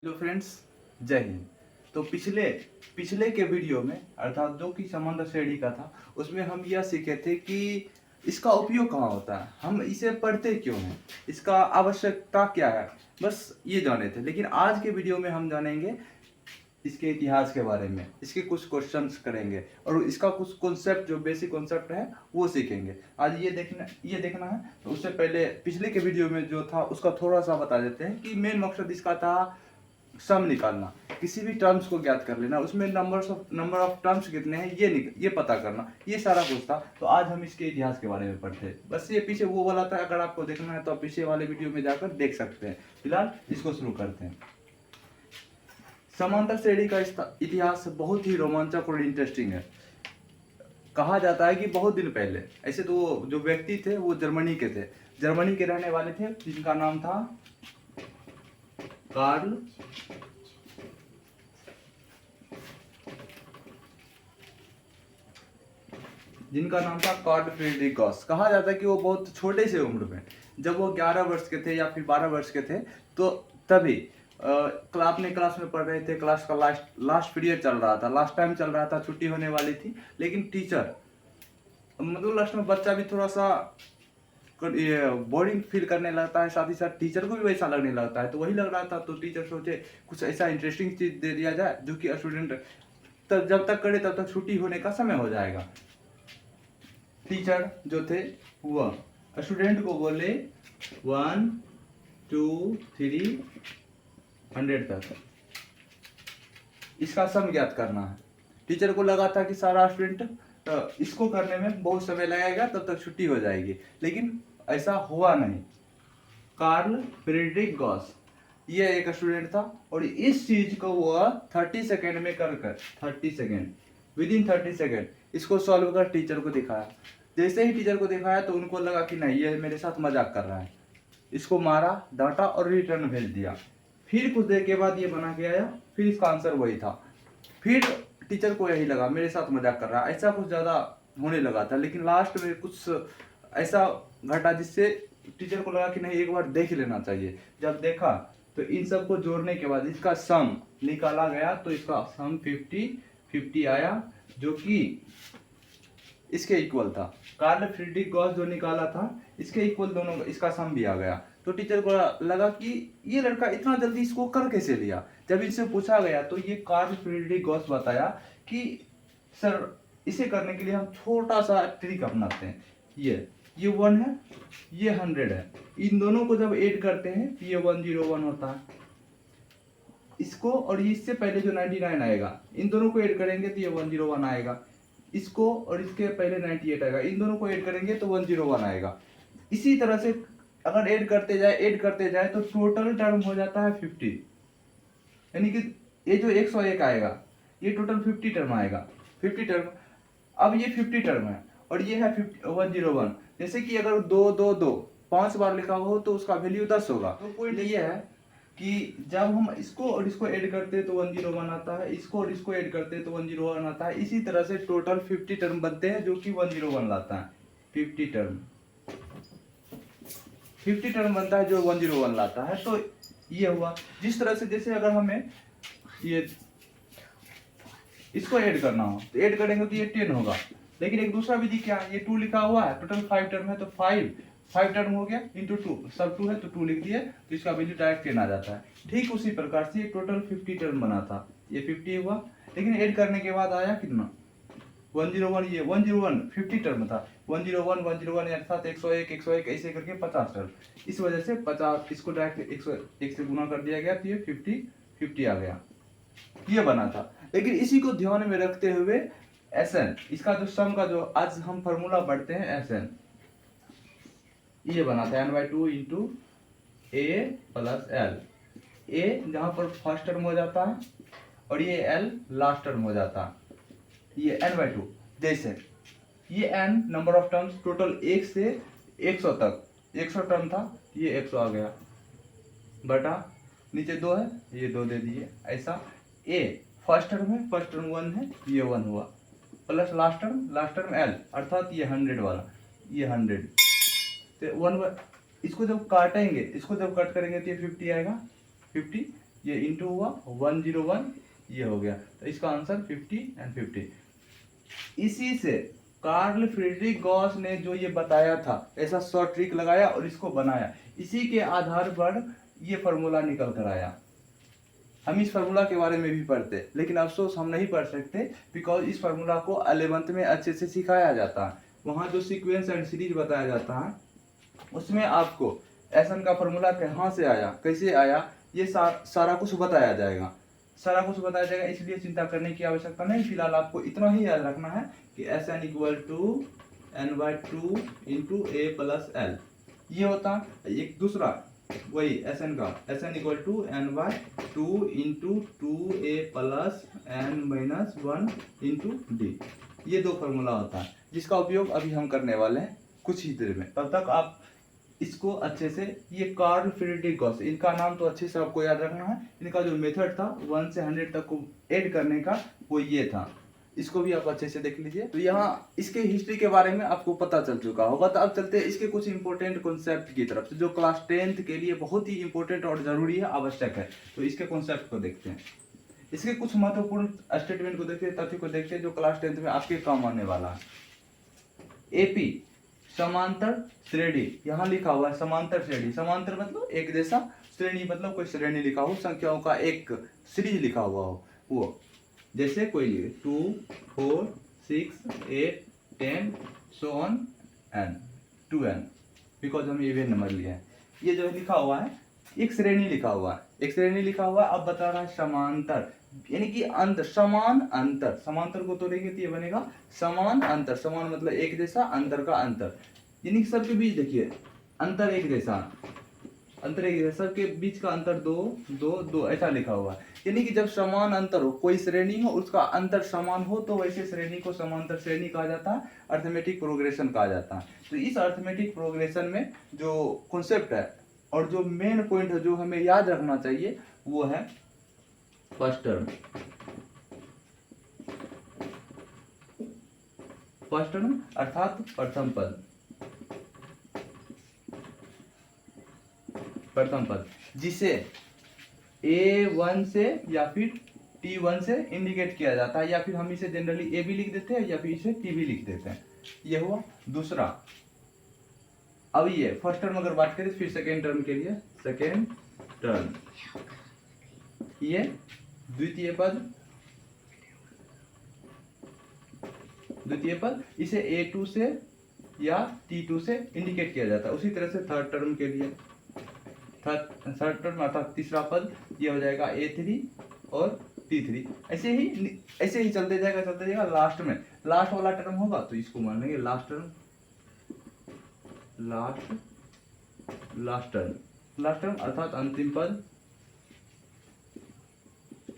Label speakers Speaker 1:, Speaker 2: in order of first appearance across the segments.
Speaker 1: Hello friends, जय हिंद। तो पिछले पिछले के वीडियो में अर्थात जो कि समंदर श्रेणी का था, उसमें हम यह सीखे थे कि इसका उपयोग कहाँ होता है, हम इसे पढ़ते क्यों हैं, इसका आवश्यकता क्या है, बस ये जाने थे। लेकिन आज के वीडियो में हम जानेंगे इसके इतिहास के बारे में, इसके कुछ क्वेश्चंस करेंगे और इसका कुछ कॉन्सेप्ट, जो बेसिक कॉन्सेप्ट है वो सीखेंगे। आज ये देखना है। तो उससे पहले पिछले के वीडियो में जो था उसका थोड़ा सा बता देते हैं कि मेन मकसद इसका था सम निकालना, किसी भी टर्म्स को ज्ञात कर लेना, उसमें नंबर ऑफ टर्म्स कितने हैं ये पता करना, ये सारा कुछ था। तो आज हम इसके इतिहास के बारे में पढ़ते हैं। बस ये पीछे वो वाला था, अगर आपको देखना है तो आप पीछे वाले वीडियो में जाकर देख सकते हैं। फिलहाल इसको शुरू करते हैं। समांतर श्रेणी का इतिहास बहुत ही रोमांचक और इंटरेस्टिंग है। कहा जाता है कि बहुत दिन पहले, ऐसे तो वो जो व्यक्ति थे वो जर्मनी के थे, जर्मनी के रहने वाले थे, जिनका नाम था कार्ल फ्रीडरिक गॉस। कहा जाता है कि वो बहुत छोटे से उम्र में, जब वो 11 वर्ष के थे या फिर 12 वर्ष के थे, तो तभी अपने क्लास में पढ़ रहे थे। क्लास का लास्ट पीरियड चल रहा था, लास्ट टाइम चल रहा था, छुट्टी होने वाली थी। लेकिन टीचर, मतलब लास्ट में बच्चा भी थोड़ा सा बोरिंग फील करने लगता है, साथ ही साथ टीचर को भी वैसा लगने लगता है। तो वही लग रहा था, तो टीचर सोचे कुछ ऐसा इंटरेस्टिंग चीज दे दिया जाए जो कि स्टूडेंट तब जब तक करे तब तक छुट्टी होने का समय हो जाएगा। टीचर जो थे वह स्टूडेंट को बोले 1 2 3 100 तक इसका सम ज्ञात करना है। टीचर को लगा था कि सारा स्टूडेंट इसको करने में बहुत समय लगेगा, तब तक छुट्टी हो जाएगी, लेकिन ऐसा हुआ नहीं। कार्ल फ्रीडरिक गॉस, ये एक स्टूडेंट था और इस चीज को वह 30 सेकेंड में कर 30 सेकेंड, विद इन 30 सेकेंड इसको सॉल्व कर टीचर को दिखाया। जैसे ही टीचर को दिखाया तो उनको लगा कि नहीं, ये मेरे साथ मजाक कर रहा है। इसको मारा, डांटा और रिटर्न भेज दिया। फिर कुछ देर के बाद ये बना के आया, फिर इसका आंसर वही था। फिर टीचर को यही लगा मेरे साथ मजाक कर रहा है, ऐसा कुछ ज्यादा होने लगा था। लेकिन लास्ट में कुछ ऐसा घटा जिससे टीचर को लगा कि नहीं, एक बार देख लेना चाहिए। जब देखा तो इन सबको जोड़ने के बाद इसका सम निकाला गया, तो इसका सम 50 आया, जो कि इसके इक्वल था। कार्ल फ्रीडरिक गॉस जो निकाला था, इसके इक्वल दोनों, इसका सम भी आ गया। तो टीचर को लगा कि ये लड़का इतना जल्दी इसको कर कैसे लिया। जब इनसे पूछा गया तो ये कार्ल फ्रीडरिक गॉस बताया कि सर, इसे करने के लिए हम छोटा सा ट्रिक अपनाते हैं। ये 1 है, ये 100 है, इन दोनों को जब ऐड करते हैं तो ये 101 होता है। इसको और इससे पहले जो 99 आएगा, इन दोनों को ऐड करेंगे तो ये 101 आएगा। इसको और इसके पहले 98 आएगा, इन दोनों को ऐड करेंगे तो 101 आएगा। इसी तरह से अगर ऐड करते जाए तो टोटल टर्म हो जाता है 50। यानी कि ये जो 101 आएगा, ये टोटल 50 टर्म आएगा। 50 टर्म, अब ये 50 टर्म है और ये है 101। जैसे कि अगर 2 2 2 5 बार लिखा हो तो उसका वैल्यू 10 होगा। तो पॉइंट ये है कि जब हम इसको और इसको ऐड करते हैं तो 101 आता है, इसको और इसको ऐड करते हैं तो 101 आता है। इसी तरह से टोटल 50 टर्म बनते हैं, जो कि 101 लाता है। 50 टर्म बनता है जो 101 लाता है। तो ये हुआ। जिस तरह से, जैसे अगर हमें ये इसको ऐड करना हो तो ऐड करेंगे तो ये 10 होगा। लेकिन एक दूसरा विधि क्या है, ये 2 लिखा हुआ है, टोटल 5 टर्म है, तो 5 टर्म हो गया इंटू 2, सब 2 है तो 2 लिख दिए, तो इसका वैल्यू डायरेक्ट 10 आ जाता है। ठीक उसी प्रकार से ये टोटल 50 टर्म बना था, ये 50 हुआ। लेकिन ऐड करने के बाद आया कितना, 101। ये 101 50 टर्म था, 101 अर्थात 101 ऐसे करके 50 टर्म। इस वजह से 50, इसको डायरेक्ट 101 से गुना कर दिया गया, तो ये 50 आ गया, ये बना था। लेकिन इसी को ध्यान में रखते हुए एसएन, इसका जो सम का जो आज हम फॉर्मूला पढ़ते हैं एसएन, ये बना था n/2 into A plus L. ए जहां पर फर्स्ट टर्म हो जाता है और ये एल लास्ट टर्म हो जाता है, ये n/2। जैसे ये n number of terms total 1 से 100 तक, 100 टर्म था, ये 100 आ गया, बटा नीचे 2 है, ये 2 दे दिए। ऐसा ए फर्स्ट टर्म है, फर्स्ट टर्म 1 है, ये 1 हुआ, प्लस लास्ट टर्म एल अर्थात ये 100 वाला, ये 100। तो 1 इसको जब काटेंगे, इसको जब कट करेंगे तो ये 50 आएगा, 50। ये इंटू हुआ 101, ये हो गया, तो इसका आंसर 50 एंड 50। इसी से कार्ल फ्रेडरिक गॉस ने जो ये बताया था, ऐसा शॉर्ट ट्रिक लगाया और इसको बनाया, इसी के आधार पर ये फार्मूला निकल कर आया। हम इस फार्मूला के बारे में भी पढ़ते, लेकिन अफसोस हम नहीं पढ़ सकते, बिकॉज इस फार्मूला को 11th में अच्छे से सिखाया जाता है। वहाँ जो सीक्वेंस एंड सीरीज बताया जाता है उसमें आपको एसन का फार्मूला कहाँ से आया, कैसे आया, ये सारा कुछ बताया जाएगा, सारा कुछ बताया जाएगा। इसलिए चिंता करने की आवश्यकता नहीं, फिलहाल आपको इतना ही याद रखना है कि S N equal to n/2 into A plus L, ये होता है। एक दूसरा वही एस एन का, S N equal to n/2 into 2a plus n-1 into D, ये दो फार्मूला होता है जिसका उपयोग अभी हम करने वाले हैं कुछ ही देर में। तब तक आप इसको अच्छे से, ये कार्ल फ्रेडरिक गॉस, इनका नाम तो अच्छे से आपको याद रखना है। इनका जो मेथड था 1 से 100 तक को ऐड करने का, वो ये था, इसको भी आप अच्छे से देख लीजिए। तो यहाँ इसके हिस्ट्री के बारे में आपको पता चल चुका होगा। तो अब चलते हैं इसके कुछ इंपॉर्टेंट कॉन्सेप्ट की तरफ से, जो क्लास 10th के लिए बहुत ही इंपॉर्टेंट और जरूरी है, आवश्यक है। तो इसके कॉन्सेप्ट को देखते हैं, इसके कुछ महत्वपूर्ण स्टेटमेंट को देखते हैं, तथ्य को देखते हैं जो क्लास 10th में आपके काम आने वाला है। एपी समांतर श्रेणी, यहाँ लिखा हुआ है समांतर श्रेणी, समांतर मतलब एक जैसा, श्रेणी मतलब कोई श्रेणी लिखा हो, संख्याओं का एक सीरीज लिखा हुआ हो, वो जैसे कोई 2 4 6 8 10 so on n 2n, because हम इवन नंबर लिए हैं। ये जो लिखा हुआ है एक श्रेणी लिखा हुआ है, एक श्रेणी लिखा हुआ है। अब बता रहा है समांतर, यानी कि अंतर, समान अंतर, समांतर को तोड़ेंगे तो ये बनेगा समान अंतर, समान मतलब एक जैसा, अंतर का अंतर, यानी कि सबके बीच देखिए अंतर एक जैसा, अंतर एक जैसा, सबके बीच का अंतर 2 2 2 ऐसा लिखा हुआ है। यानी कि जब समान अंतर हो, कोई श्रेणी हो, उसका अंतर समान हो, तो वैसे श्रेणी को समांतर श्रेणी कहा जाता है, अर्थमेटिक प्रोग्रेशन कहा जाता है। तो इस अर्थमेटिक प्रोग्रेशन में जो कॉन्सेप्ट है और जो मेन पॉइंट है जो हमें याद रखना चाहिए, वो है फर्स्ट टर्म, फर्स्ट टर्म अर्थात प्रथम पद, प्रथम पद, जिसे A1 से या फिर T1 से इंडिकेट किया जाता है, या फिर हम इसे जनरली A भी लिख देते हैं या फिर इसे T भी लिख देते हैं। ये हुआ दूसरा। अब ये फर्स्ट टर्म अगर बात करें, फिर सेकेंड टर्म के लिए सेकेंड टर्म, ये द्वितीय पद, द्वितीय पद, इसे A2 से या T2 से इंडिकेट किया जाता है। उसी तरह से थर्ड टर्म के लिए, थर्ड टर्म अर्थात तीसरा पद, ये हो जाएगा A3 और T3। ऐसे ही चलते जाएगा। लास्ट में लास्ट वाला टर्म होगा तो इसको मान लेंगे लास्ट टर्म, लास्ट टर्म अर्थात अंतिम पद,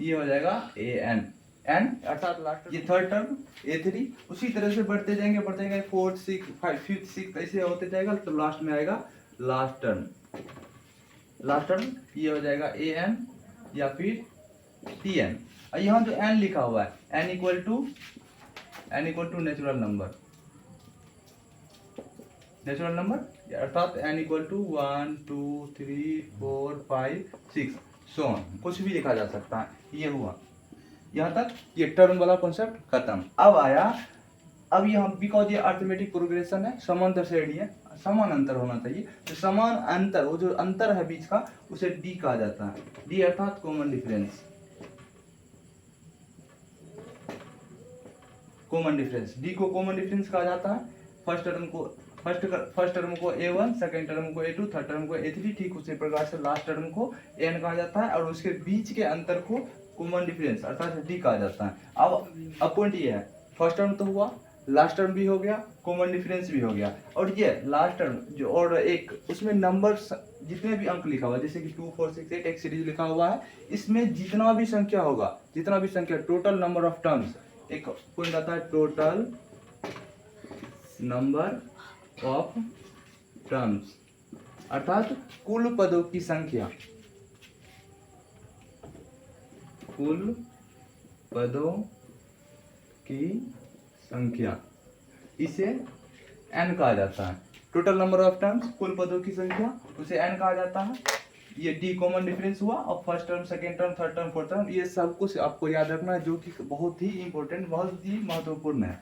Speaker 1: ये हो जाएगा AN, एन अर्थात लास्ट, ये थर्ड टर्म A3। उसी तरह से बढ़ते जाएंगे 4th 6th 5th 6th ऐसे होते जाएगा, तो लास्ट में आएगा लास्ट टर्म, लास्ट टर्म ये हो जाएगा AN या फिर TN। और यहाँ जो n लिखा हुआ है n equal to natural number, natural number अर्थात n equal to 1 2 3 4 5 6 so on, कुछ भी लिखा जा सकता है। ये हुआ यहाँ तक, ये टर्म वाला कॉन्सेप्ट खत्म। अब आया, अब यहाँ बिकॉज ये अर्थमेटिक प्रोग्रेशन है, समांतर श्रेणी है, समान अंतर होना चाहिए, तो समान अंतर, वो जो अंतर है बीच का, उसे डी कहा जाता है। डी अर्थात common difference, common difference, D को कॉमन डिफरेंस कहा जाता है। फर्स्ट टर्म को A1, सेकंड टर्म को A2, थर्ड टर्म को A3, ठीक उसी प्रकार से लास्ट टर्म को N कहा जाता है, और उसके बीच के अंतर को कॉमन डिफरेंस अर्थात डी कहा जाता है। अब पॉइंट ये है, फर्स्ट टर्म तो हुआ, लास्ट टर्म भी हो गया, कॉमन डिफरेंस भी हो गया, और ये लास्ट टर्म जो और एक उसमें नंबर जितने भी अंक लिखा हुआ, जैसे कि 2 4 6 8 एक सीरीज लिखा हुआ है, इसमें जितना भी संख्या होगा, जितना भी संख्या, टोटल नंबर ऑफ टर्म्स, एक पॉइंट आता है टोटल नंबर ऑफ टर्म्स अर्थात कुल पदों की संख्या, कुल पदों की संख्या, इसे n कहा जाता है। टोटल नंबर ऑफ टर्म्स, कुल पदों की संख्या, उसे n कहा जाता है। ये डी कॉमन डिफरेंस हुआ, और first term, second term, third term, fourth term, ये सब कुछ आपको याद रखना है, जो कि बहुत ही इंपॉर्टेंट, बहुत ही महत्वपूर्ण है।